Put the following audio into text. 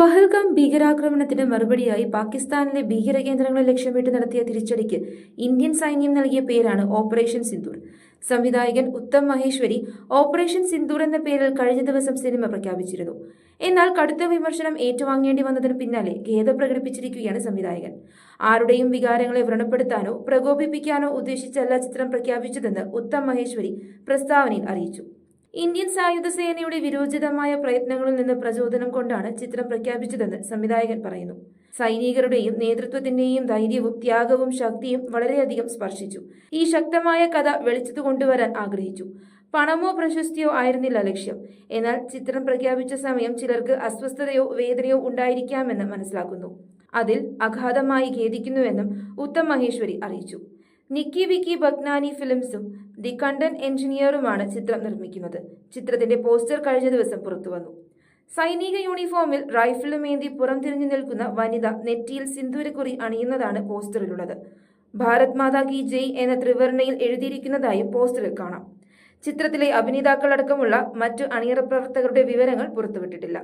പഹൽഗാം ഭീകരാക്രമണത്തിന് മറുപടിയായി പാകിസ്ഥാനിലെ ഭീകരകേന്ദ്രങ്ങളെ ലക്ഷ്യമിട്ട് നടത്തിയ തിരിച്ചടിക്ക് ഇന്ത്യൻ സൈന്യം നൽകിയ പേരാണ് ഓപ്പറേഷൻ സിന്ദൂർ. സംവിധായകൻ ഉത്തം മഹേശ്വരി ഓപ്പറേഷൻ സിന്ദൂർ എന്ന പേരിൽ കഴിഞ്ഞ ദിവസം സിനിമ പ്രഖ്യാപിച്ചിരുന്നു. എന്നാൽ കടുത്ത വിമർശനം ഏറ്റുവാങ്ങേണ്ടി വന്നതിന് പിന്നാലെ ഖേദം പ്രകടിപ്പിച്ചിരിക്കുകയാണ് സംവിധായകൻ. ആരുടെയും വികാരങ്ങളെ വ്രണപ്പെടുത്താനോ പ്രകോപിപ്പിക്കാനോ ഉദ്ദേശിച്ചല്ല ചിത്രം പ്രഖ്യാപിച്ചതെന്ന് ഉത്തം മഹേശ്വരി പ്രസ്താവനയിൽ അറിയിച്ചു. ഇന്ത്യൻ സായുധ സേനയുടെ വിരോചിതമായ പ്രയത്നങ്ങളിൽ നിന്ന് പ്രചോദനം കൊണ്ടാണ് ചിത്രം പ്രഖ്യാപിച്ചതെന്ന് സംവിധായകൻ പറയുന്നു. സൈനികരുടെയും നേതൃത്വത്തിന്റെയും ധൈര്യവും ത്യാഗവും ശക്തിയും വളരെയധികം സ്പർശിച്ചു. ഈ ശക്തമായ കഥ വെളിച്ചത്തു കൊണ്ടുവരാൻ ആഗ്രഹിച്ചു. പണമോ പ്രശസ്തിയോ ആയിരുന്നില്ല ലക്ഷ്യം. എന്നാൽ ചിത്രം പ്രഖ്യാപിച്ച സമയം ചിലർക്ക് അസ്വസ്ഥതയോ വേദനയോ ഉണ്ടായിരിക്കാമെന്ന് മനസ്സിലാക്കുന്നു. അതിൽ അഗാധമായി ഖേദിക്കുന്നുവെന്നും ഉത്തം മഹേശ്വരി അറിയിച്ചു. നിക്കി വിക്കി ബഗ്നാനി ഫിലിംസും ദി കണ്ടന്റ് എഞ്ചിനീയറുമാണ് ചിത്രം നിർമ്മിക്കുന്നത്. ചിത്രത്തിന്റെ പോസ്റ്റർ കഴിഞ്ഞ ദിവസം പുറത്തുവന്നു. സൈനിക യൂണിഫോമിൽ റൈഫിളുമേന്തി പുറംതിരിഞ്ഞു നിൽക്കുന്ന വനിത നെറ്റിയിൽ സിന്ദൂരക്കുറി അണിയുന്നതാണ് പോസ്റ്ററിലുള്ളത്. ഭാരത് മാതാ കി ജയ് എന്ന ത്രിവർണയിൽ എഴുതിയിരിക്കുന്നതായും പോസ്റ്ററിൽ കാണാം. ചിത്രത്തിലെ അഭിനേതാക്കളടക്കമുള്ള മറ്റു അണിയറ പ്രവർത്തകരുടെ വിവരങ്ങൾ പുറത്തുവിട്ടിട്ടില്ല.